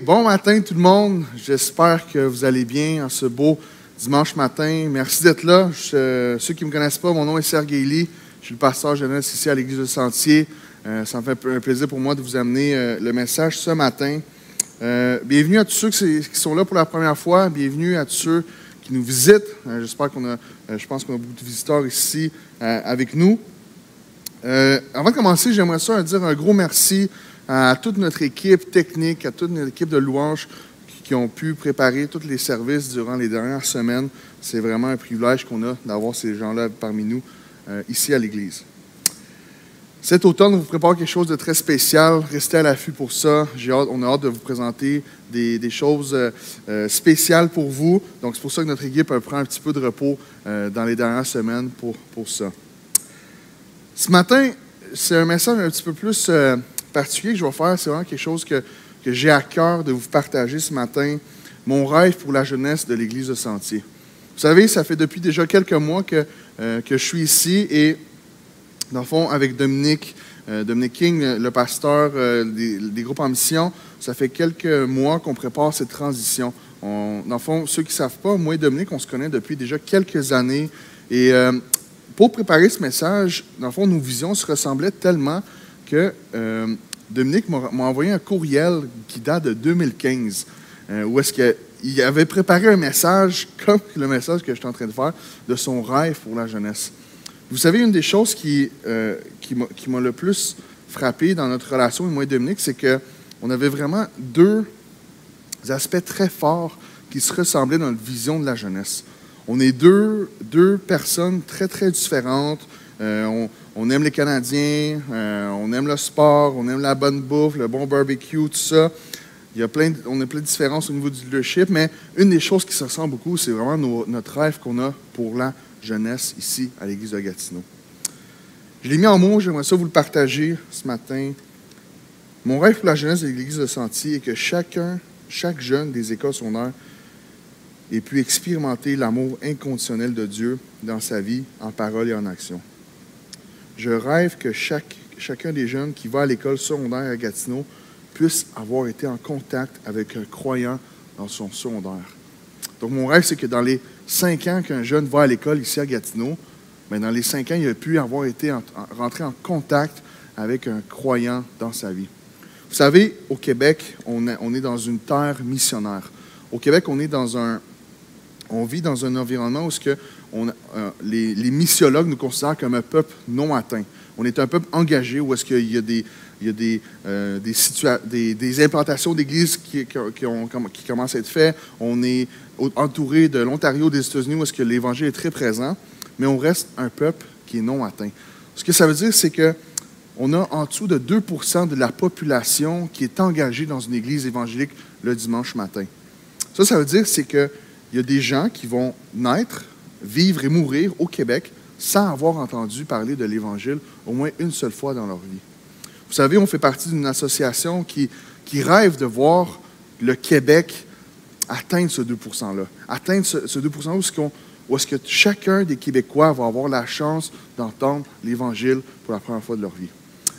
Bon matin tout le monde, j'espère que vous allez bien en ce beau dimanche matin. Merci d'être là. Ceux qui ne me connaissent pas, mon nom est Sergueï Lee. Je suis le pasteur jeunesse ici à l'Église de Sentier. Ça me fait un plaisir pour moi de vous amener le message ce matin. Bienvenue à tous ceux qui sont là pour la première fois. Bienvenue à tous ceux qui nous visitent. J'espère je pense qu'on a beaucoup de visiteurs ici avec nous. Avant de commencer, j'aimerais ça dire un gros merci à toute notre équipe technique, à toute notre équipe de louanges qui ont pu préparer tous les services durant les dernières semaines. C'est vraiment un privilège qu'on a d'avoir ces gens-là parmi nous ici à l'Église. Cet automne, on vous prépare quelque chose de très spécial. Restez à l'affût pour ça. On a hâte de vous présenter des choses spéciales pour vous. Donc, c'est pour ça que notre équipe prend un petit peu de repos dans les dernières semaines pour ça. Ce matin, c'est un message un petit peu plus particulier que je vais faire. C'est vraiment quelque chose que j'ai à cœur de vous partager ce matin. Mon rêve pour la jeunesse de l'Église de Sentier. Vous savez, ça fait depuis déjà quelques mois que je suis ici et, dans le fond, avec Dominique King, le pasteur des groupes en mission, ça fait quelques mois qu'on prépare cette transition. Dans le fond, ceux qui ne savent pas, moi et Dominique, on se connaît depuis déjà quelques années. Et pour préparer ce message, dans le fond, nos visions se ressemblaient tellement que Dominique m'a envoyé un courriel qui date de 2015, où est-ce qu'il avait préparé un message, comme le message que je suis en train de faire, de son rêve pour la jeunesse. Vous savez, une des choses qui m'a le plus frappé dans notre relation, moi et Dominique, c'est qu'on avait vraiment deux aspects très forts qui se ressemblaient dans notre vision de la jeunesse. On est deux personnes très, très différentes. On aime les Canadiens, on aime le sport, on aime la bonne bouffe, le bon barbecue, tout ça. On a plein de différences au niveau du leadership, mais une des choses qui se ressemble beaucoup, c'est vraiment notre rêve qu'on a pour la jeunesse ici à l'Église de Gatineau. Je l'ai mis en mots, j'aimerais ça vous le partager ce matin. Mon rêve pour la jeunesse de l'Église de Sentier est que chaque jeune des écoles secondaires ait pu expérimenter l'amour inconditionnel de Dieu dans sa vie, en parole et en action. Je rêve que chacun des jeunes qui va à l'école secondaire à Gatineau puisse avoir été en contact avec un croyant dans son secondaire. Donc, mon rêve, c'est que dans les 5 ans qu'un jeune va à l'école ici à Gatineau, bien, dans les 5 ans, il a pu avoir été rentré en contact avec un croyant dans sa vie. Vous savez, au Québec, on est dans une terre missionnaire. Au Québec, on vit dans un environnement où les missiologues nous considèrent comme un peuple non atteint. On est un peuple engagé où est-ce qu'il y a des implantations d'églises qui commencent à être faites. On est entouré de l'Ontario, des États-Unis, où est-ce que l'Évangile est très présent, mais on reste un peuple qui est non atteint. Ce que ça veut dire, c'est qu'on a en dessous de 2% de la population qui est engagée dans une église évangélique le dimanche matin. Ça veut dire, c'est qu'il y a des gens qui vont naître, vivre et mourir au Québec sans avoir entendu parler de l'Évangile au moins une seule fois dans leur vie. Vous savez, on fait partie d'une association qui rêve de voir le Québec atteindre ce 2%-là. Atteindre ce 2%-là où est-ce que chacun des Québécois va avoir la chance d'entendre l'Évangile pour la première fois de leur vie.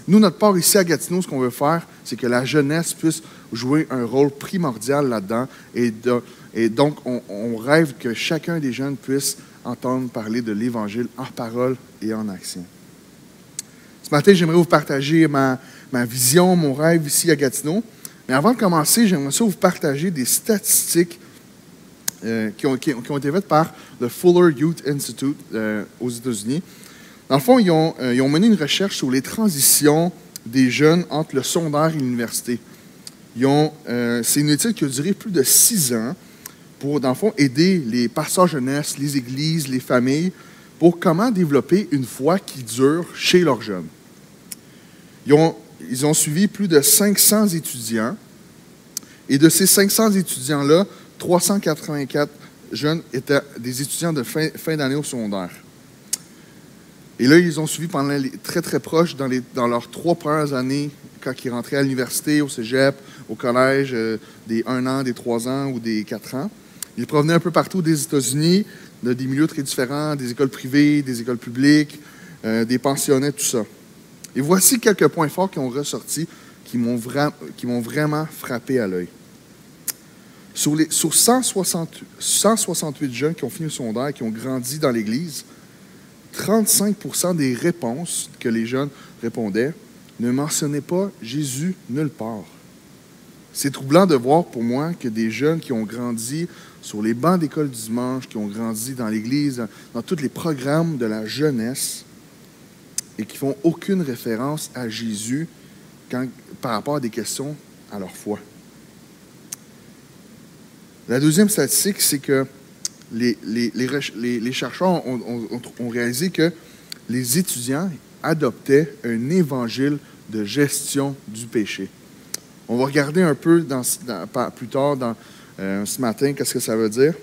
Nous, notre part ici à Gatineau, ce qu'on veut faire, c'est que la jeunesse puisse jouer un rôle primordial là-dedans. Et donc, on rêve que chacun des jeunes puisse entendre parler de l'Évangile en parole et en action. Ce matin, j'aimerais vous partager ma vision, mon rêve ici à Gatineau. Mais avant de commencer, j'aimerais ça vous partager des statistiques qui ont été faites par le Fuller Youth Institute aux États-Unis. Dans le fond, ils ont mené une recherche sur les transitions des jeunes entre le secondaire et l'université. C'est une étude qui a duré plus de 6 ans pour, dans le fond, aider les pasteurs jeunesse, les églises, les familles, pour comment développer une foi qui dure chez leurs jeunes. Ils ont suivi plus de 500 étudiants, et de ces 500 étudiants-là, 384 jeunes étaient des étudiants de fin d'année au secondaire. Et là, ils ont suivi pendant très, très proches dans leurs 3 premières années, quand ils rentraient à l'université, au cégep, au collège, des 1 an, des 3 ans ou des 4 ans. Ils provenaient un peu partout des États-Unis, de des milieux très différents, des écoles privées, des écoles publiques, des pensionnats, tout ça. Et voici quelques points forts qui ont ressorti, qui m'ont vraiment frappé à l'œil. Sur 168 jeunes qui ont fini le secondaire, qui ont grandi dans l'Église, 35% des réponses que les jeunes répondaient ne mentionnaient pas Jésus nulle part. C'est troublant de voir pour moi que des jeunes qui ont grandi sur les bancs d'école du dimanche, qui ont grandi dans l'Église, dans tous les programmes de la jeunesse, et qui font aucune référence à Jésus par rapport à des questions à leur foi. La deuxième statistique, c'est que les chercheurs ont réalisé que les étudiants adoptaient un évangile de gestion du péché. On va regarder un peu plus tard ce matin qu'est-ce que ça veut dire.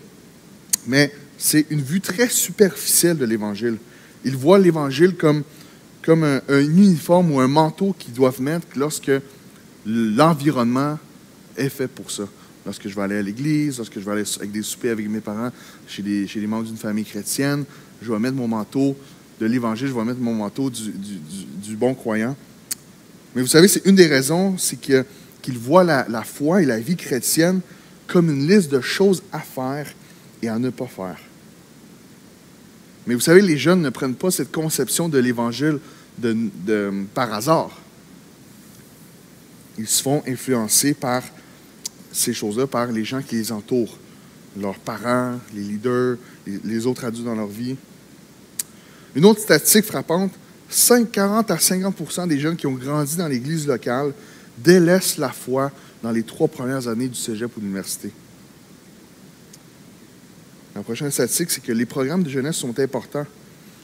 Mais c'est une vue très superficielle de l'Évangile. Ils voient l'Évangile comme un uniforme ou un manteau qu'ils doivent mettre lorsque l'environnement est fait pour ça. Lorsque je vais aller à l'église, lorsque je vais aller avec des soupers avec mes parents, chez les membres d'une famille chrétienne, je vais mettre mon manteau de l'Évangile, je vais mettre mon manteau du bon croyant. Mais vous savez, c'est une des raisons, c'est qu'ils voient la foi et la vie chrétienne comme une liste de choses à faire et à ne pas faire. Mais vous savez, les jeunes ne prennent pas cette conception de l'Évangile par hasard. Ils se font influencer par ces choses-là, par les gens qui les entourent, leurs parents, les leaders, les autres adultes dans leur vie. Une autre statistique frappante, 40 à 50% des jeunes qui ont grandi dans l'église locale délaissent la foi dans les 3 premières années du cégep ou de l'université. La prochaine statistique, c'est que les programmes de jeunesse sont importants,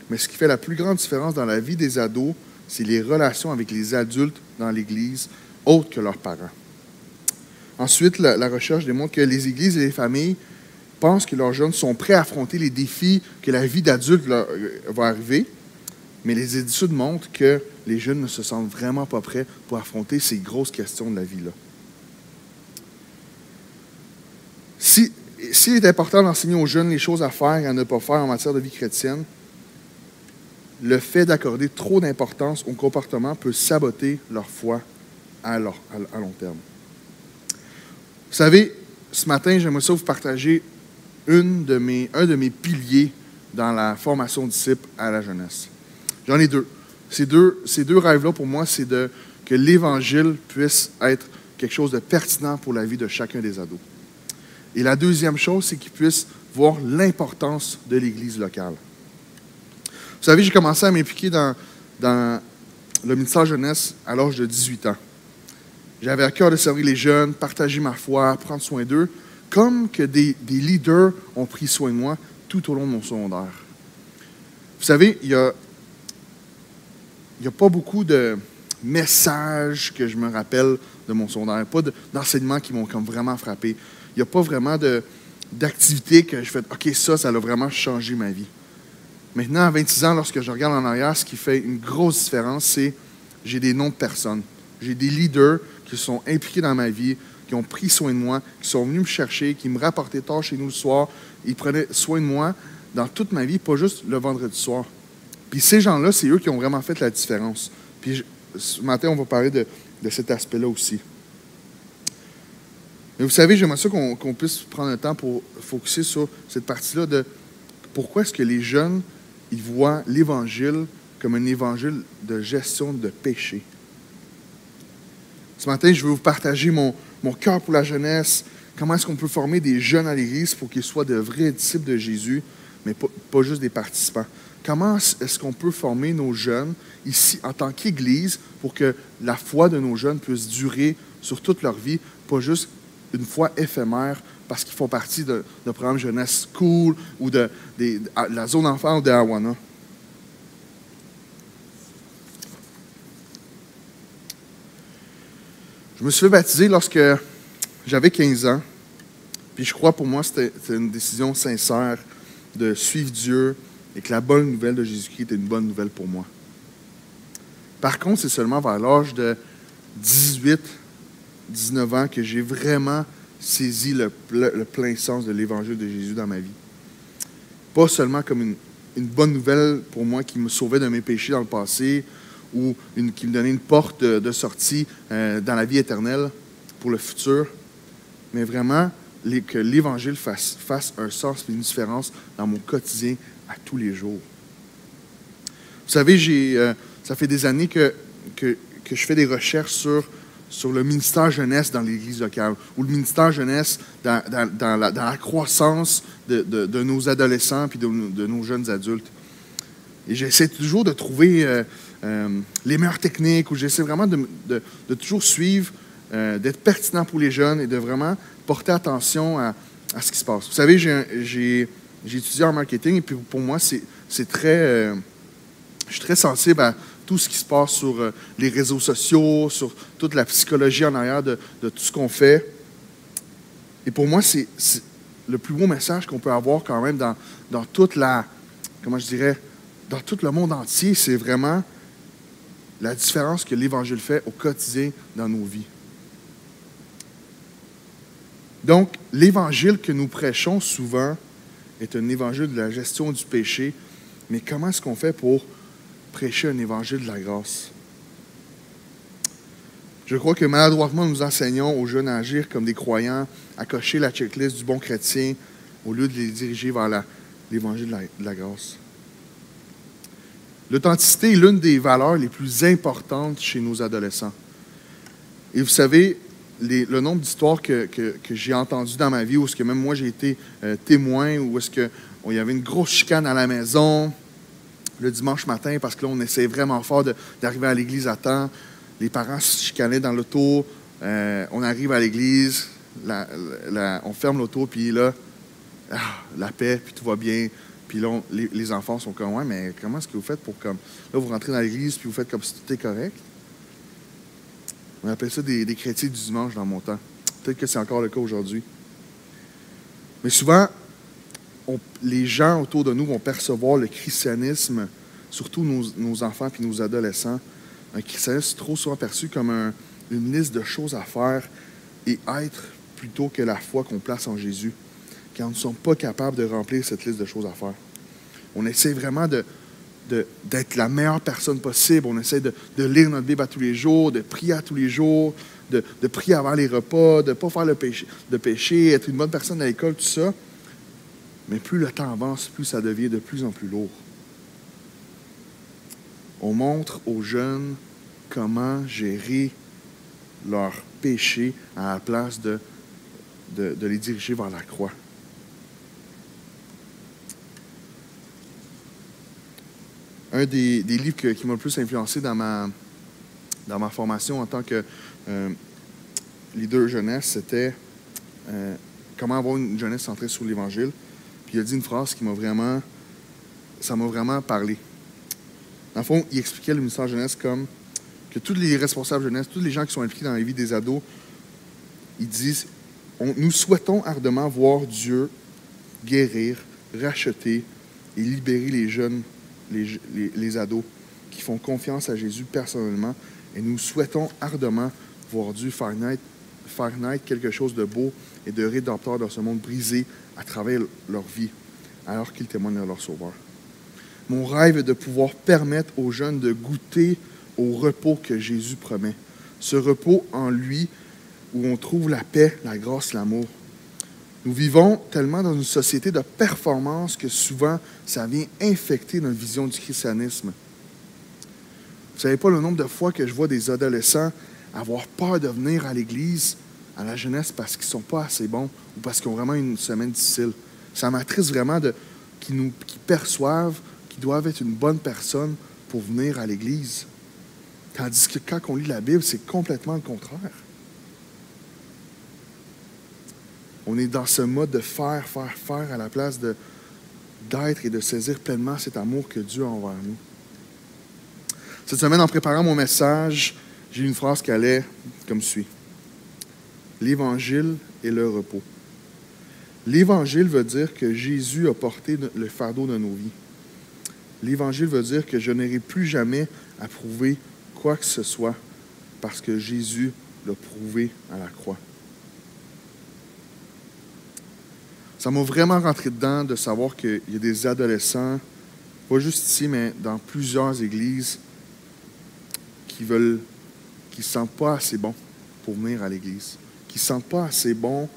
mais ce qui fait la plus grande différence dans la vie des ados, c'est les relations avec les adultes dans l'Église, autres que leurs parents. Ensuite, la recherche démontre que les églises et les familles pensent que leurs jeunes sont prêts à affronter les défis que la vie d'adulte va arriver, mais les études montrent que les jeunes ne se sentent vraiment pas prêts pour affronter ces grosses questions de la vie-là. S'il est important d'enseigner aux jeunes les choses à faire et à ne pas faire en matière de vie chrétienne, le fait d'accorder trop d'importance au comportement peut saboter leur foi à long terme. Vous savez, ce matin, j'aimerais ça vous partager un de mes piliers dans la formation de disciples à la jeunesse. J'en ai deux. Ces deux rêves-là, pour moi, c'est que l'Évangile puisse être quelque chose de pertinent pour la vie de chacun des ados. Et la deuxième chose, c'est qu'ils puissent voir l'importance de l'Église locale. Vous savez, j'ai commencé à m'impliquer dans le ministère jeunesse à l'âge de 18 ans. J'avais à cœur de servir les jeunes, partager ma foi, prendre soin d'eux, comme que des leaders ont pris soin de moi tout au long de mon secondaire. Vous savez, il n'y a pas beaucoup de messages que je me rappelle de mon secondaire, pas d'enseignements qui m'ont comme vraiment frappé. Il n'y a pas vraiment d'activités que je fais « OK, ça a vraiment changé ma vie ». Maintenant, à 26 ans, lorsque je regarde en arrière, ce qui fait une grosse différence, c'est j'ai des noms de personnes. J'ai des leaders qui sont impliqués dans ma vie, qui ont pris soin de moi, qui sont venus me chercher, qui me rapportaient tard chez nous le soir. Ils prenaient soin de moi dans toute ma vie, pas juste le vendredi soir. Puis ces gens-là, c'est eux qui ont vraiment fait la différence. Puis ce matin, on va parler de cet aspect-là aussi. Mais vous savez, j'aimerais ça qu'on puisse prendre un temps pour focusser sur cette partie-là de pourquoi est-ce que les jeunes, ils voient l'Évangile comme un évangile de gestion de péché. Ce matin, je vais vous partager mon cœur pour la jeunesse, comment est-ce qu'on peut former des jeunes à l'Église pour qu'ils soient de vrais disciples de Jésus, mais pas juste des participants. Comment est-ce qu'on peut former nos jeunes ici en tant qu'Église pour que la foi de nos jeunes puisse durer sur toute leur vie, pas juste une foi éphémère parce qu'ils font partie de programme jeunesse school ou de la zone enfant ou de Awana. Je me suis fait baptiser lorsque j'avais 15 ans. Puis je crois pour moi c'était une décision sincère de suivre Dieu et que la bonne nouvelle de Jésus-Christ était une bonne nouvelle pour moi. Par contre, c'est seulement vers l'âge de 18, 19 ans que j'ai vraiment saisi le plein sens de l'Évangile de Jésus dans ma vie. Pas seulement comme une bonne nouvelle pour moi qui me sauvait de mes péchés dans le passé ou qui me donnait une porte de sortie dans la vie éternelle pour le futur, mais vraiment que l'Évangile fasse un sens et une différence dans mon quotidien à tous les jours. Vous savez, ça fait des années que je fais des recherches sur le ministère jeunesse dans l'Église locale, ou le ministère jeunesse dans la croissance de nos adolescents et de nos jeunes adultes. Et j'essaie toujours de trouver les meilleures techniques, ou j'essaie vraiment de toujours suivre, d'être pertinent pour les jeunes et de vraiment porter attention à ce qui se passe. Vous savez, j'ai étudié en marketing et puis pour moi, c'est très... je suis très sensible à tout ce qui se passe sur les réseaux sociaux, sur toute la psychologie en arrière de tout ce qu'on fait. Et pour moi, c'est le plus beau message qu'on peut avoir quand même dans toute la... Comment je dirais? Dans tout le monde entier, c'est vraiment la différence que l'Évangile fait au quotidien dans nos vies. Donc, l'Évangile que nous prêchons souvent est un évangile de la gestion du péché, mais comment est-ce qu'on fait pour prêcher un évangile de la grâce? Je crois que maladroitement, nous enseignons aux jeunes à agir comme des croyants, à cocher la checklist du bon chrétien, au lieu de les diriger vers l'évangile de la grâce. L'authenticité est l'une des valeurs les plus importantes chez nos adolescents. Et vous savez, le nombre d'histoires que j'ai entendues dans ma vie, où est-ce que même moi j'ai été témoin, où est-ce qu'il y avait une grosse chicane à la maison, le dimanche matin, parce que là, on essayait vraiment fort d'arriver à l'église à temps. Les parents se chicanaient dans l'auto. On arrive à l'église, on ferme l'auto, puis là, la paix, puis tout va bien. Puis là, les enfants sont comme, ouais, mais comment est-ce que vous faites pour comme... Là, vous rentrez dans l'église, puis vous faites comme si tout est correct. On appelle ça des chrétiens du dimanche dans mon temps. Peut-être que c'est encore le cas aujourd'hui. Mais souvent, les gens autour de nous vont percevoir le christianisme, surtout nos enfants et nos adolescents, un christianisme trop souvent perçu comme une liste de choses à faire et être plutôt que la foi qu'on place en Jésus, quand nous ne sommes pas capables de remplir cette liste de choses à faire. On essaie vraiment d'être la meilleure personne possible. On essaie de lire notre Bible à tous les jours, de prier à tous les jours, de prier avant les repas, de ne pas faire de péché, être une bonne personne à l'école, tout ça. Mais plus le temps avance, plus ça devient de plus en plus lourd. On montre aux jeunes comment gérer leurs péchés à la place de les diriger vers la croix. Un des livres qui m'a le plus influencé dans ma formation en tant que leader jeunesse, c'était Comment avoir une jeunesse centrée sur l'Évangile. Puis il a dit une phrase ça m'a vraiment parlé. Dans le fond, il expliquait le ministère jeunesse comme que tous les responsables jeunesse, tous les gens qui sont impliqués dans la vie des ados, ils disent, nous souhaitons ardemment voir Dieu guérir, racheter et libérer les jeunes, les ados qui font confiance à Jésus personnellement. Et nous souhaitons ardemment voir Dieu faire naître quelque chose de beau et de rédempteur dans ce monde brisé à travers leur vie, alors qu'ils témoignent de leur Sauveur. Mon rêve est de pouvoir permettre aux jeunes de goûter au repos que Jésus promet. Ce repos en lui où on trouve la paix, la grâce, l'amour. Nous vivons tellement dans une société de performance que souvent, ça vient infecter notre vision du christianisme. Vous ne savez pas le nombre de fois que je vois des adolescents avoir peur de venir à l'église, à la jeunesse, parce qu'ils ne sont pas assez bons ou parce qu'ils ont vraiment une semaine difficile. Ça m'attriste vraiment qu'ils perçoivent qu'ils doivent être une bonne personne pour venir à l'église. Tandis que quand on lit la Bible, c'est complètement le contraire. On est dans ce mode de faire à la place d'être et de saisir pleinement cet amour que Dieu a envers nous. Cette semaine, en préparant mon message, j'ai eu une phrase qui allait comme suit. L'Évangile est le repos. L'Évangile veut dire que Jésus a porté le fardeau de nos vies. L'Évangile veut dire que je n'aurai plus jamais à prouver quoi que ce soit parce que Jésus l'a prouvé à la croix. Ça m'a vraiment rentré dedans de savoir qu'il y a des adolescents, pas juste ici, mais dans plusieurs églises, qui ne se sentent pas assez bons pour venir à l'église, qui ne se sentent pas assez bons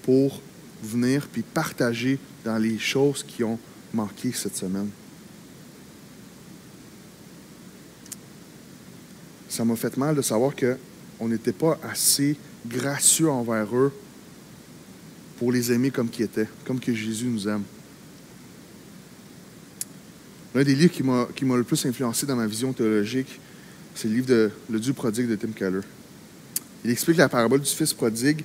pour venir puis partager dans les choses qui ont manqué cette semaine. Ça m'a fait mal de savoir qu'on n'était pas assez gracieux envers eux pour les aimer comme qu'ils étaient, comme que Jésus nous aime. L'un des livres qui m'a le plus influencé dans ma vision théologique, c'est le livre de Le Dieu prodigue de Tim Keller. Il explique la parabole du fils prodigue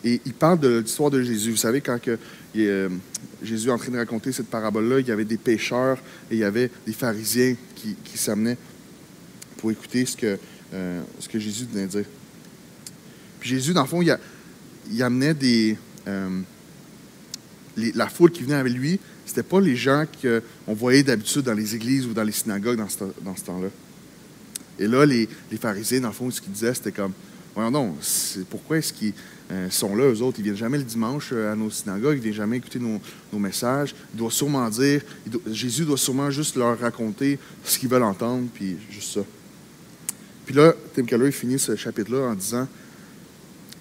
et il parle de l'histoire de Jésus. Vous savez, quand Jésus est en train de raconter cette parabole-là, il y avait des pécheurs et il y avait des pharisiens qui s'amenaient pour écouter ce que Jésus venait dire. Puis Jésus, dans le fond, il amenait la foule qui venait avec lui. C'était pas les gens qu'on voyait d'habitude dans les églises ou dans les synagogues dans ce temps-là. Et là, les pharisiens, dans le fond, ce qu'ils disaient, c'était comme, voyons donc, pourquoi est-ce qu'ils sont là, eux autres? Ils ne viennent jamais le dimanche à nos synagogues, ils ne viennent jamais écouter nos messages. Ils doivent sûrement dire, Jésus doit sûrement juste leur raconter ce qu'ils veulent entendre, puis juste ça. Puis là, Tim Keller finit ce chapitre-là en disant,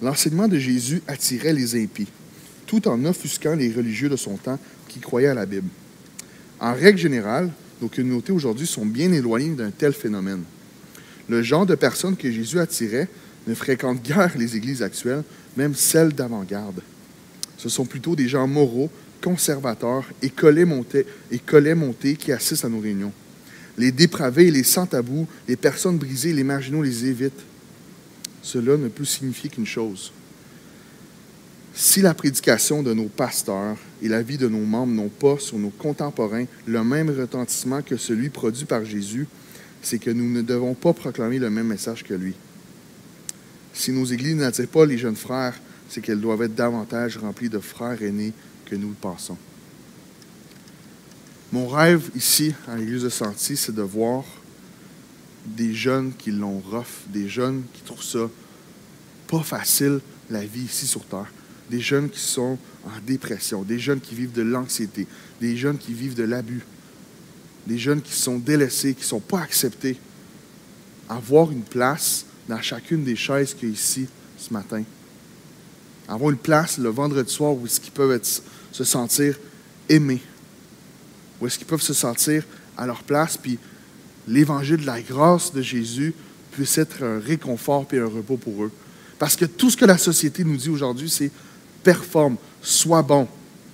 l'enseignement de Jésus attirait les impies, tout en offusquant les religieux de son temps qui croyaient à la Bible. En règle générale, nos communautés aujourd'hui sont bien éloignées d'un tel phénomène. Le genre de personnes que Jésus attirait ne fréquentent guère les églises actuelles, même celles d'avant-garde. Ce sont plutôt des gens moraux, conservateurs et collets montés qui assistent à nos réunions. Les dépravés et les sans-tabou, les personnes brisées et les marginaux les évitent. Cela ne peut signifier qu'une chose. Si la prédication de nos pasteurs et la vie de nos membres n'ont pas sur nos contemporains le même retentissement que celui produit par Jésus, c'est que nous ne devons pas proclamer le même message que lui. Si nos églises n'attirent pas les jeunes frères, c'est qu'elles doivent être davantage remplies de frères aînés que nous le pensons. Mon rêve ici, à l'Église de Sentier, c'est de voir des jeunes qui l'ont rough, des jeunes qui trouvent ça pas facile, la vie ici sur Terre. Des jeunes qui sont en dépression, des jeunes qui vivent de l'anxiété, des jeunes qui vivent de l'abus, des jeunes qui sont délaissés, qui ne sont pas acceptés. Avoir une place dans chacune des chaises qu'il y a ici ce matin. Avoir une place le vendredi soir où est-ce qu'ils peuvent se sentir aimés, où est-ce qu'ils peuvent se sentir à leur place, puis l'évangile de la grâce de Jésus puisse être un réconfort et un repos pour eux. Parce que tout ce que la société nous dit aujourd'hui, c'est performe, sois bon,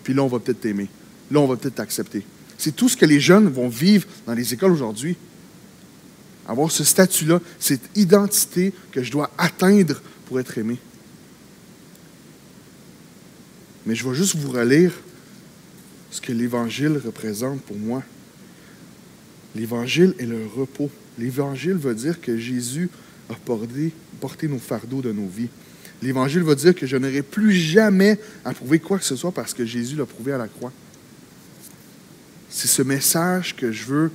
puis là, on va peut-être t'aimer. Là, on va peut-être t'accepter. C'est tout ce que les jeunes vont vivre dans les écoles aujourd'hui. Avoir ce statut-là, cette identité que je dois atteindre pour être aimé. Mais je vais juste vous relire ce que l'Évangile représente pour moi. L'Évangile est le repos. L'Évangile veut dire que Jésus a porté nos fardeaux de nos vies. L'Évangile va dire que je n'aurai plus jamais à prouver quoi que ce soit parce que Jésus l'a prouvé à la croix. C'est ce message que je veux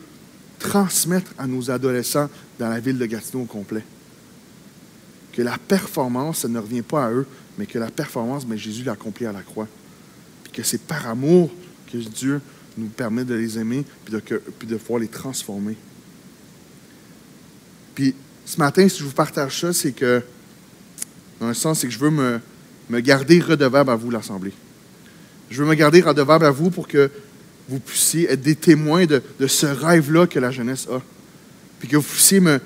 transmettre à nos adolescents dans la ville de Gatineau au complet. Que la performance, ça ne revient pas à eux, mais que la performance, Jésus l'a accomplie à la croix. Puis que c'est par amour que Dieu nous permet de les aimer puis de pouvoir les transformer. Puis ce matin, si je vous partage ça, c'est que, dans un sens, c'est que je veux me garder redevable à vous, l'Assemblée. Je veux me garder redevable à vous pour que vous puissiez être des témoins de ce rêve-là que la jeunesse a. Puis que vous puissiez me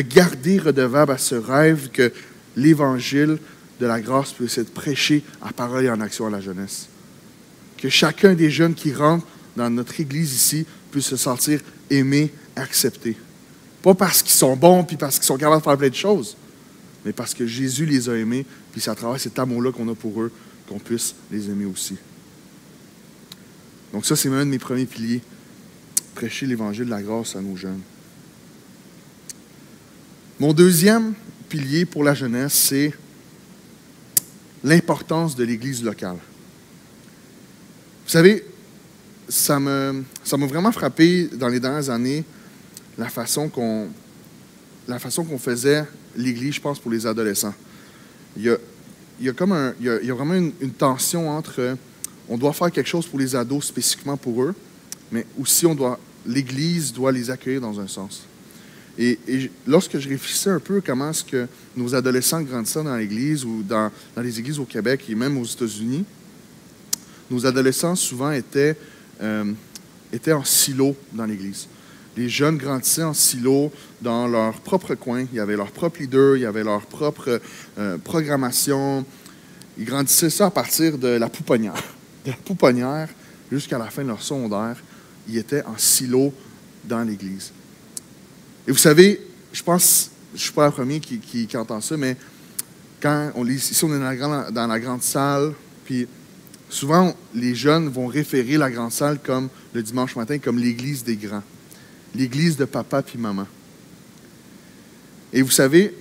garder redevable à ce rêve que l'Évangile de la grâce puisse être prêché en parole et en action à la jeunesse. Que chacun des jeunes qui rentrent dans notre Église ici puisse se sentir aimé, accepté. Pas parce qu'ils sont bons puis parce qu'ils sont capables de faire plein de choses, mais parce que Jésus les a aimés, puis c'est à travers cet amour-là qu'on a pour eux qu'on puisse les aimer aussi. Donc ça, c'est un de mes premiers piliers, prêcher l'Évangile de la grâce à nos jeunes. Mon deuxième pilier pour la jeunesse, c'est l'importance de l'Église locale. Vous savez, ça m'a vraiment frappé dans les dernières années la façon qu'on faisait l'Église, je pense, pour les adolescents. Il y a vraiment une tension entre on doit faire quelque chose pour les ados spécifiquement pour eux, mais aussi l'Église doit les accueillir dans un sens. Et lorsque je réfléchissais un peu comment est-ce que nos adolescents grandissaient dans l'Église ou dans les églises au Québec et même aux États-Unis, nos adolescents souvent étaient en silo dans l'Église. Les jeunes grandissaient en silo dans leur propre coin. Il y avait leur propre leader, il y avait leur propre programmation. Ils grandissaient ça à partir de la pouponnière. De la pouponnière jusqu'à la fin de leur secondaire, ils étaient en silo dans l'Église. Et vous savez, je pense, je ne suis pas le premier qui entend ça, mais quand on lit, ici on est dans la grande salle, puis souvent les jeunes vont référer la grande salle comme le dimanche matin comme l'église des grands, l'église de papa puis maman. Et vous savez,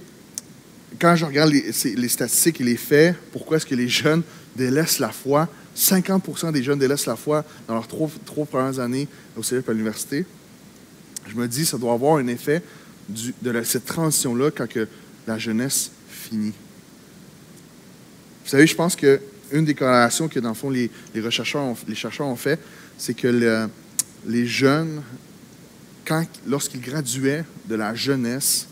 quand je regarde les statistiques et les faits, pourquoi est-ce que les jeunes délaissent la foi? 50% des jeunes délaissent la foi dans leurs trois premières années au cégep à l'université. Je me dis, ça doit avoir un effet de cette transition-là quand que la jeunesse finit. Vous savez, je pense qu'une des corrélations que, dans le fond, les chercheurs ont fait, c'est que les jeunes, lorsqu'ils graduaient de la jeunesse,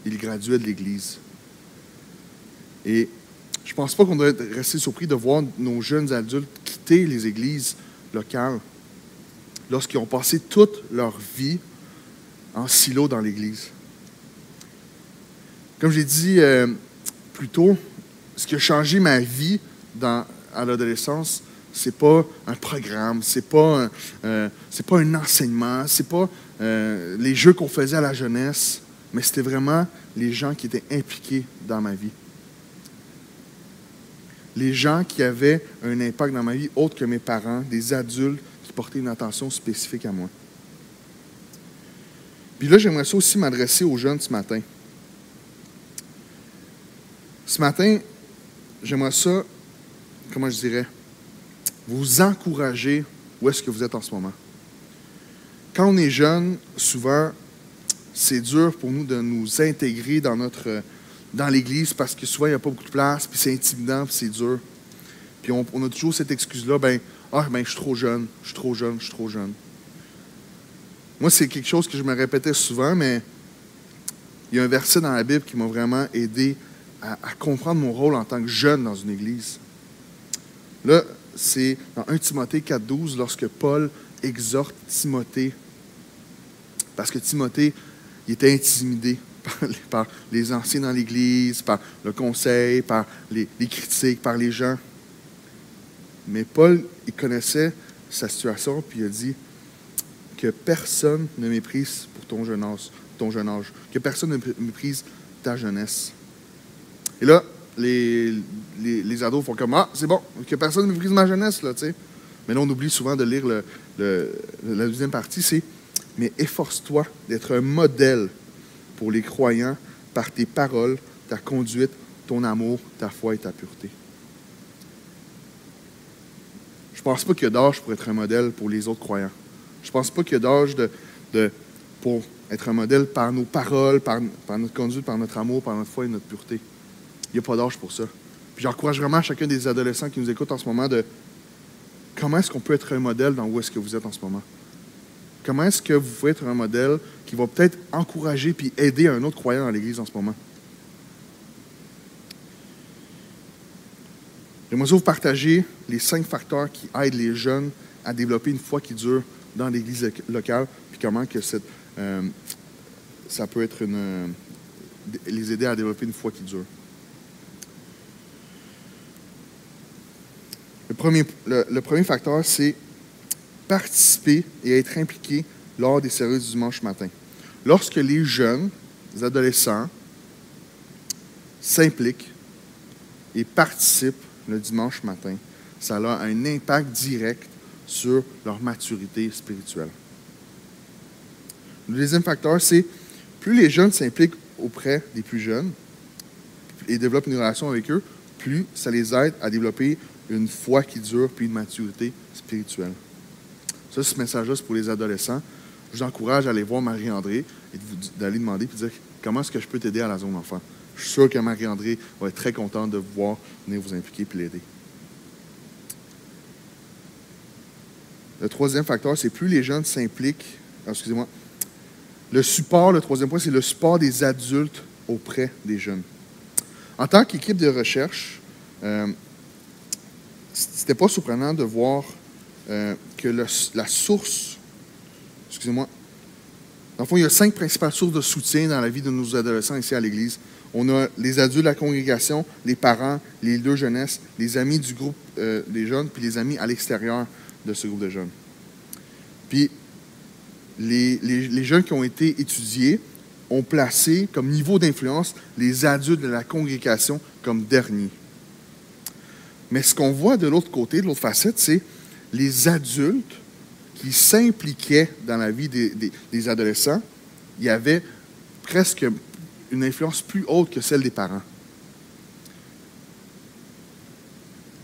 ils graduaient de l'Église. Et je ne pense pas qu'on doit rester surpris de voir nos jeunes adultes quitter les églises locales lorsqu'ils ont passé toute leur vie en silo dans l'Église. Comme j'ai dit plus tôt, ce qui a changé ma vie à l'adolescence, c'est pas un programme, c'est pas un enseignement, c'est pas les jeux qu'on faisait à la jeunesse, mais c'était vraiment les gens qui étaient impliqués dans ma vie. Les gens qui avaient un impact dans ma vie autre que mes parents, des adultes qui portaient une attention spécifique à moi. Puis là, j'aimerais ça aussi m'adresser aux jeunes ce matin. Ce matin, j'aimerais ça, comment je dirais, vous encourager où est-ce que vous êtes en ce moment. Quand on est jeune, souvent, c'est dur pour nous de nous intégrer dans l'Église parce que souvent, il n'y a pas beaucoup de place, puis c'est intimidant, puis c'est dur. Puis on a toujours cette excuse-là, je suis trop jeune, je suis trop jeune, je suis trop jeune. Moi, c'est quelque chose que je me répétais souvent, mais il y a un verset dans la Bible qui m'a vraiment aidé à comprendre mon rôle en tant que jeune dans une Église. Là, c'est dans 1 Timothée 4,12, lorsque Paul exhorte Timothée, parce que Timothée, il était intimidé par les anciens dans l'Église, par le conseil, par les critiques, par les gens. Mais Paul, il connaissait sa situation, puis il a dit que personne ne méprise pour ton jeune âge, que personne ne méprise ta jeunesse. Et là, les ados font comme « Ah, c'est bon, que personne ne méprise ma jeunesse, là, tu sais. » Mais là, on oublie souvent de lire la deuxième partie, c'est « Mais efforce-toi d'être un modèle pour les croyants par tes paroles, ta conduite, ton amour, ta foi et ta pureté. » Je ne pense pas qu'il y a d'âge pour être un modèle pour les autres croyants. Je ne pense pas qu'il y a d'âge pour être un modèle par nos paroles, par notre conduite, par notre amour, par notre foi et notre pureté. Il n'y a pas d'âge pour ça. Puis j'encourage vraiment chacun des adolescents qui nous écoutent en ce moment de comment est-ce qu'on peut être un modèle dans où est-ce que vous êtes en ce moment. Comment est-ce que vous pouvez être un modèle qui va peut-être encourager puis aider un autre croyant dans l'Église en ce moment. J'aimerais vous partager les 5 facteurs qui aident les jeunes à développer une foi qui dure dans l'Église locale, puis comment que ça peut être les aider à développer une foi qui dure. Le premier facteur, c'est participer et être impliqué lors des services du dimanche matin. Lorsque les jeunes, les adolescents, s'impliquent et participent le dimanche matin, ça a un impact direct sur leur maturité spirituelle. Le deuxième facteur, c'est plus les jeunes s'impliquent auprès des plus jeunes et développent une relation avec eux, plus ça les aide à développer une foi qui dure puis une maturité spirituelle. Ça, ce message-là, c'est pour les adolescents. Je vous encourage à aller voir Marie-André et d'aller demander et de dire comment est-ce que je peux t'aider à la zone enfant. Je suis sûr que Marie-André va être très contente de vous voir venir vous impliquer et l'aider. Le troisième facteur, c'est plus les jeunes s'impliquent. Excusez-moi. Le troisième point, c'est le support des adultes auprès des jeunes. En tant qu'équipe de recherche, c'était pas surprenant de voir que la source, excusez-moi, dans le fond, il y a 5 principales sources de soutien dans la vie de nos adolescents ici à l'Église. On a les adultes de la congrégation, les parents, les leaders jeunesse, les amis du groupe des jeunes, puis les amis à l'extérieur de ce groupe de jeunes. Puis, les jeunes qui ont été étudiés ont placé comme niveau d'influence les adultes de la congrégation comme derniers. Mais ce qu'on voit de l'autre côté, de l'autre facette, c'est les adultes qui s'impliquaient dans la vie des adolescents. Il y avait presque une influence plus haute que celle des parents.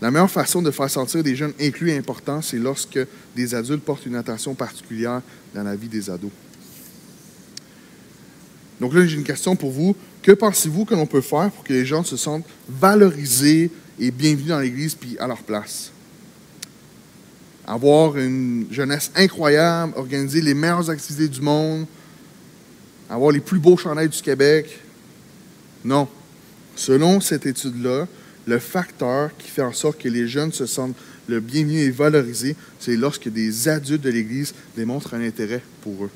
La meilleure façon de faire sentir des jeunes inclus et importants, c'est lorsque des adultes portent une attention particulière dans la vie des ados. Donc là, j'ai une question pour vous. Que pensez-vous que l'on peut faire pour que les gens se sentent valorisés et bienvenus dans l'Église puis à leur place? Avoir une jeunesse incroyable, organiser les meilleures activités du monde, avoir les plus beaux chandails du Québec? Non. Selon cette étude-là, le facteur qui fait en sorte que les jeunes se sentent le bienvenu et valorisés, c'est lorsque des adultes de l'Église démontrent un intérêt pour eux.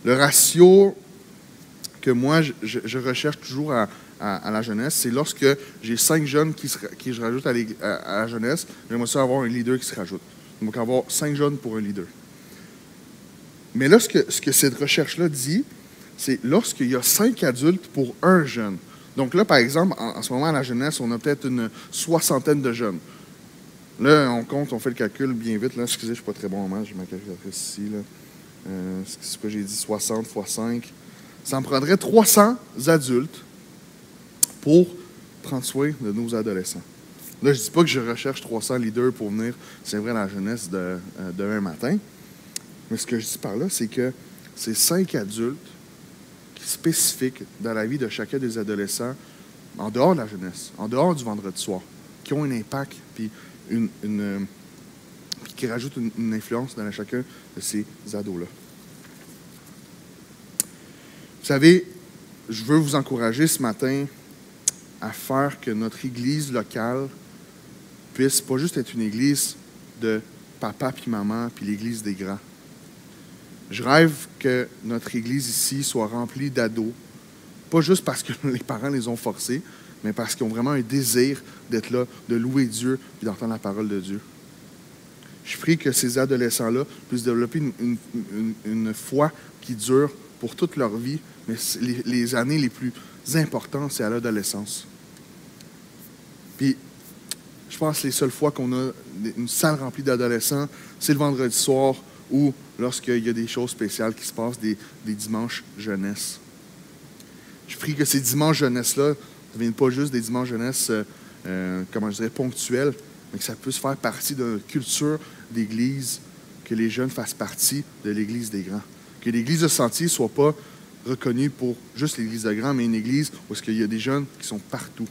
Le ratio que moi, je recherche toujours à la jeunesse, c'est lorsque j'ai 5 jeunes qui je rajoute à la jeunesse, j'aimerais ça avoir un leader qui se rajoute. Donc, avoir 5 jeunes pour un leader. Mais là, ce que cette recherche-là dit, c'est lorsqu'il y a 5 adultes pour un jeune. Donc là, par exemple, en ce moment, à la jeunesse, on a peut-être une 60aine de jeunes. Là, on fait le calcul bien vite. Là, excusez, je ne suis pas très bon en maths, j'ai ma calculatrice ici. C'est ce que j'ai dit, 60 fois 5. Ça me prendrait 300 adultes pour prendre soin de nos adolescents. Là, je ne dis pas que je recherche 300 leaders pour venir, c'est vrai, à la jeunesse demain matin. Mais ce que je dis par là, c'est que c'est 5 adultes spécifiques dans la vie de chacun des adolescents, en dehors de la jeunesse, en dehors du vendredi soir, qui ont un impact, puis qui rajoutent une influence dans chacun de ces ados-là. Vous savez, je veux vous encourager ce matin à faire que notre église locale puisse pas juste être une église de papa puis maman, puis l'église des grands. Je rêve que notre église ici soit remplie d'ados, pas juste parce que les parents les ont forcés, mais parce qu'ils ont vraiment un désir d'être là, de louer Dieu et d'entendre la parole de Dieu. Je prie que ces adolescents-là puissent développer une foi qui dure pour toute leur vie, mais les années les plus importantes, c'est à l'adolescence. Puis, je pense que les seules fois qu'on a une salle remplie d'adolescents, c'est le vendredi soir ou lorsqu'il y a des choses spéciales qui se passent, des dimanches jeunesse. Je prie que ces dimanches jeunesse-là ne deviennent pas juste des dimanches jeunesse, ponctuels, mais que ça puisse faire partie d'une culture d'église, que les jeunes fassent partie de l'église des grands. Que l'église de Sentier ne soit pas reconnue pour juste l'église des grands, mais une église où il y a des jeunes qui sont partout.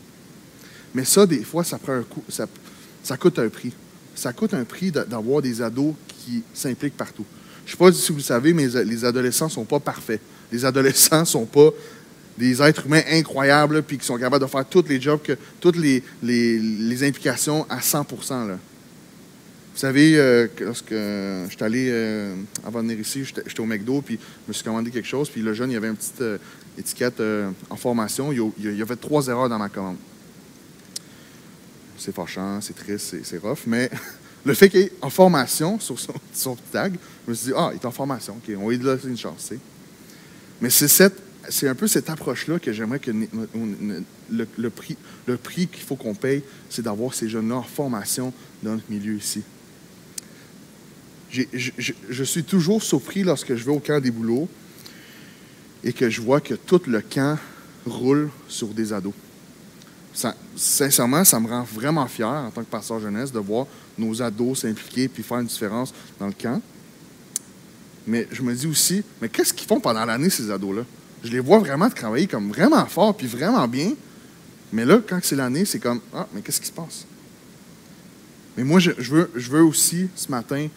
Mais ça, des fois, ça prend un coût, ça coûte un prix. Ça coûte un prix d'avoir des ados qui s'impliquent partout. Je ne sais pas si vous le savez, mais les adolescents ne sont pas parfaits. Les adolescents ne sont pas des êtres humains incroyables puis qui sont capables de faire tous les jobs, toutes les implications à 100%. Là. Vous savez, lorsque je suis allé, avant de venir ici, j'étais au McDo, puis je me suis commandé quelque chose, puis le jeune, il y avait une petite étiquette en formation. Il a fait 3 erreurs dans ma commande. C'est fâchant, c'est triste, c'est rough, mais le fait qu'il est en formation sur son tag, je me suis dit, il est en formation, OK, on va lui donner une chance. T'sais. Mais c'est un peu cette approche-là que j'aimerais que le prix qu'il faut qu'on paye, c'est d'avoir ces jeunes-là en formation dans notre milieu ici. Je suis toujours surpris lorsque je vais au camp des boulots et que je vois que tout le camp roule sur des ados. Sincèrement, ça me rend vraiment fier en tant que pasteur jeunesse de voir nos ados s'impliquer et faire une différence dans le camp. Mais je me dis aussi, mais qu'est-ce qu'ils font pendant l'année, ces ados-là? Je les vois vraiment travailler comme vraiment fort puis vraiment bien. Mais là, quand c'est l'année, c'est comme, mais qu'est-ce qui se passe? Mais moi, je veux aussi, ce matin,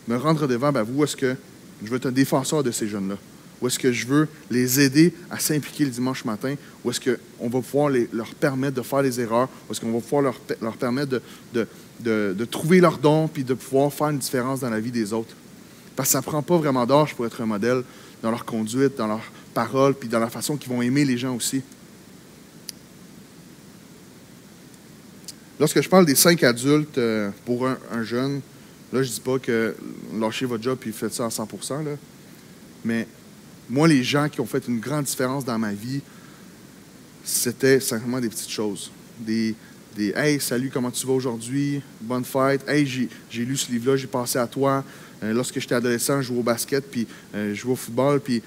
me rendre devant vous, où est-ce que je veux être un défenseur de ces jeunes-là? Où est-ce que je veux les aider à s'impliquer le dimanche matin? Où est-ce qu'on va pouvoir leur permettre de faire des erreurs? Où est-ce qu'on va pouvoir leur permettre de trouver leurs dons puis de pouvoir faire une différence dans la vie des autres? Parce que ça ne prend pas vraiment d'âge pour être un modèle dans leur conduite, dans leur parole, puis dans la façon qu'ils vont aimer les gens aussi. Lorsque je parle des 5 adultes pour un jeune, là, je ne dis pas que lâchez votre job et faites ça à 100%, là. Mais moi, les gens qui ont fait une grande différence dans ma vie, c'était simplement des petites choses. Des Hey, salut, comment tu vas aujourd'hui? Bonne fête. Hey, j'ai lu ce livre-là, j'ai pensé à toi. Lorsque j'étais adolescent, je jouais au basket, puis je jouais au football, puis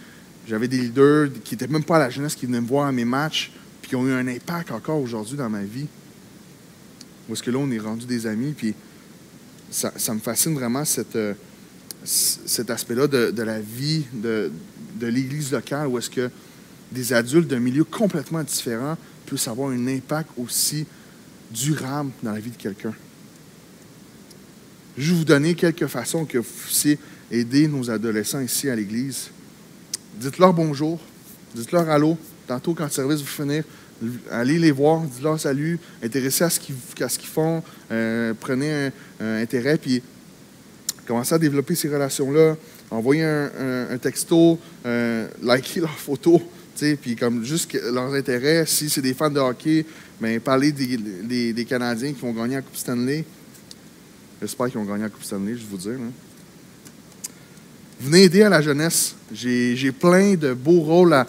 j'avais des leaders qui n'étaient même pas à la jeunesse, qui venaient me voir à mes matchs, puis qui ont eu un impact encore aujourd'hui dans ma vie. Où est-ce que là, on est rendu des amis, puis ça me fascine vraiment cet aspect-là de la vie de l'Église locale, où est-ce que des adultes d'un milieu complètement différent puissent avoir un impact aussi durable dans la vie de quelqu'un. Je vais vous donner quelques façons que vous puissiez aider nos adolescents ici à l'Église. Dites-leur bonjour, dites-leur allô. Tantôt, quand le service va finir, allez les voir, dites-leur salut, intéressez à ce qu'ils font, prenez un intérêt, puis commencez à développer ces relations-là. Envoyez un texto, likez leurs photos, puis comme juste leurs intérêts. Si c'est des fans de hockey, bien, parlez des Canadiens qui vont gagner la Coupe Stanley. J'espère qu'ils vont gagner la Coupe Stanley, je vais vous dire. Hein. Venez aider à la jeunesse. J'ai plein de beaux rôles,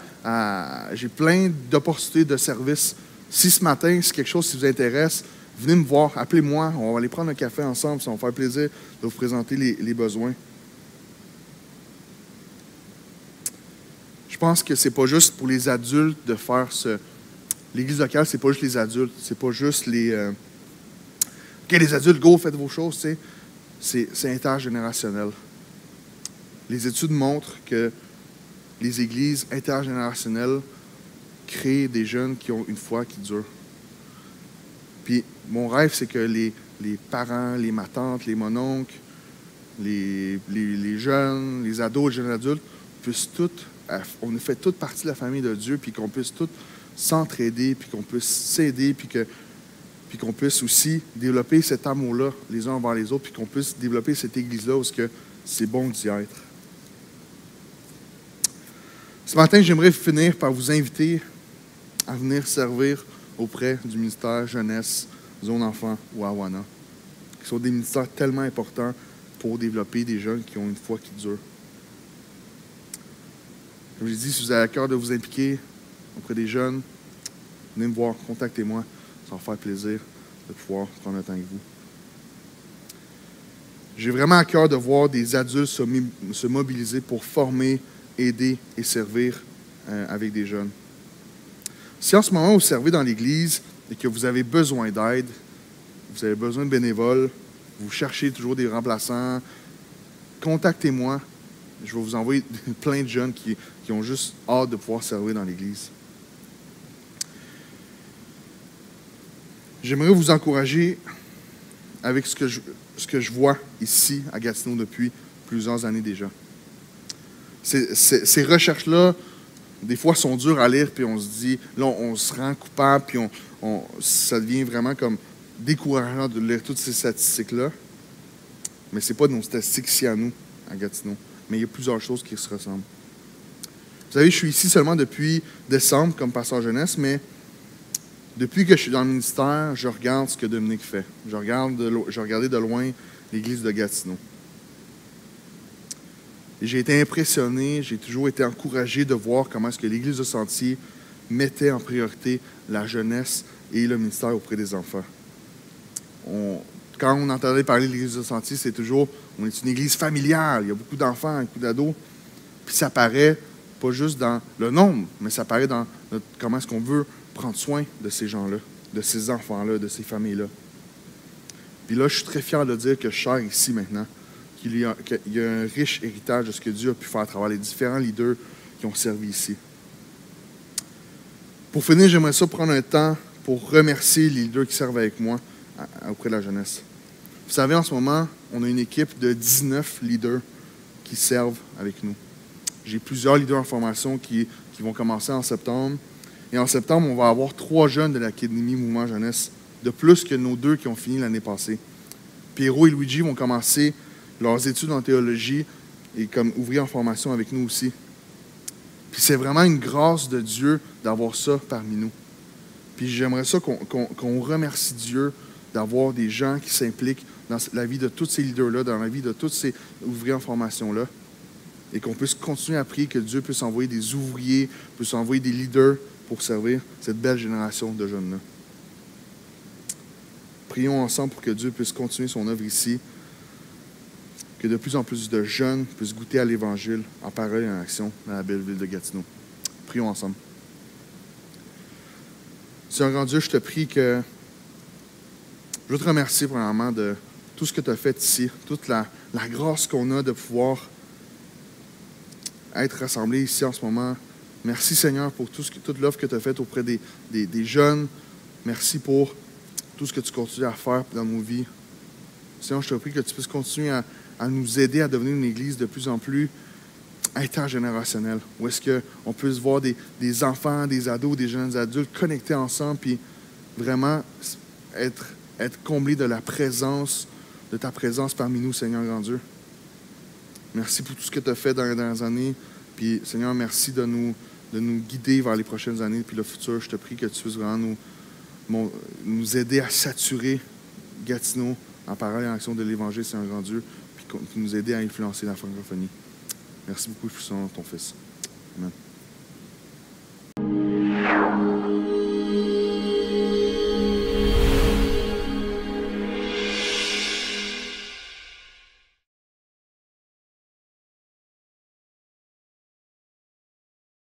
j'ai plein d'opportunités de service. Si ce matin, c'est quelque chose qui vous intéresse, venez me voir, appelez-moi, on va aller prendre un café ensemble, ça va me faire plaisir de vous présenter les besoins. Je pense que c'est pas juste pour les adultes de faire l'Église locale, c'est pas juste les adultes, c'est pas juste les... OK, les adultes, go, faites vos choses, tu sais. C'est intergénérationnel. Les études montrent que les églises intergénérationnelles créent des jeunes qui ont une foi qui dure. Puis mon rêve, c'est que les parents, les matantes, les mononcles, les jeunes, les ados, les jeunes adultes, puissent toutes, on fait toute partie de la famille de Dieu, puis qu'on puisse tous s'entraider, puis qu'on puisse s'aider, puis qu'on puisse aussi développer cet amour-là les uns envers les autres, puis qu'on puisse développer cette église-là où c'est bon d'y être. Ce matin, j'aimerais finir par vous inviter à venir servir auprès du ministère Jeunesse, Zone Enfant ou Awana, qui sont des ministères tellement importants pour développer des jeunes qui ont une foi qui dure. Comme je l'ai dit, si vous avez à cœur de vous impliquer auprès des jeunes, venez me voir, contactez-moi. Ça va me faire plaisir de pouvoir prendre le temps avec vous. J'ai vraiment à cœur de voir des adultes se mobiliser pour former, aider et servir avec des jeunes. Si en ce moment vous servez dans l'Église et que vous avez besoin d'aide, vous avez besoin de bénévoles, vous cherchez toujours des remplaçants, contactez-moi. Je vais vous envoyer plein de jeunes qui ont juste hâte de pouvoir servir dans l'Église. J'aimerais vous encourager avec ce que je vois ici à Gatineau depuis plusieurs années déjà. Ces recherches-là, des fois, sont dures à lire, puis on se dit, là, on se rend coupable, puis ça devient vraiment comme décourageant de lire toutes ces statistiques-là. Mais ce n'est pas nos statistiques ici à nous, à Gatineau. Mais il y a plusieurs choses qui se ressemblent. Vous savez, je suis ici seulement depuis décembre comme pasteur jeunesse, mais depuis que je suis dans le ministère, je regarde ce que Dominique fait. Je regardais de loin l'église de Gatineau. Et j'ai été impressionné, j'ai toujours été encouragé de voir comment est-ce que l'église de Sentier mettait en priorité la jeunesse et le ministère auprès des enfants. Quand on entendait parler de l'église de Sentier, c'est toujours, on est une église familiale, il y a beaucoup d'enfants, beaucoup d'ados. Puis ça paraît pas juste dans le nombre, mais ça paraît dans comment est-ce qu'on veut prendre soin de ces gens-là, de ces enfants-là, de ces familles-là. Puis là, je suis très fier de dire que je sers ici maintenant, qu'il y a un riche héritage de ce que Dieu a pu faire à travers les différents leaders qui ont servi ici. Pour finir, j'aimerais ça prendre un temps pour remercier les leaders qui servent avec moi auprès de la jeunesse. Vous savez, en ce moment, on a une équipe de 19 leaders qui servent avec nous. J'ai plusieurs leaders en formation qui vont commencer en septembre. Et en septembre, on va avoir 3 jeunes de l'Académie Mouvement Jeunesse, de plus que nos 2 qui ont fini l'année passée. Pierrot et Luigi vont commencer leurs études en théologie et comme ouvriers en formation avec nous aussi. Puis c'est vraiment une grâce de Dieu d'avoir ça parmi nous. Puis j'aimerais ça qu'on remercie Dieu d'avoir des gens qui s'impliquent dans la vie de tous ces leaders-là, dans la vie de tous ces ouvriers en formation-là, et qu'on puisse continuer à prier que Dieu puisse envoyer des ouvriers, puisse envoyer des leaders pour servir cette belle génération de jeunes-là. Prions ensemble pour que Dieu puisse continuer son œuvre ici, que de plus en plus de jeunes puissent goûter à l'Évangile en parole et en action dans la belle ville de Gatineau. Prions ensemble. Seigneur grand Dieu, je te prie que je veux te remercier premièrement de tout ce que tu as fait ici, toute la grâce qu'on a de pouvoir être rassemblés ici en ce moment. Merci Seigneur pour toute l'offre que tu as faite auprès des jeunes. Merci pour tout ce que tu continues à faire dans nos vies. Seigneur, je te prie que tu puisses continuer à nous aider à devenir une église de plus en plus intergénérationnelle, où est-ce qu'on puisse voir des enfants, des ados, des jeunes adultes connectés ensemble, puis vraiment être comblés de la présence, de ta présence parmi nous, Seigneur grand Dieu. Merci pour tout ce que tu as fait dans les dernières années. Puis, Seigneur, merci de nous guider vers les prochaines années puis le futur. Je te prie que tu puisses vraiment nous aider à saturer Gatineau en parole et en action de l'Évangile, Seigneur grand Dieu, puis nous aider à influencer la francophonie. Merci beaucoup pour ton Fils. Amen.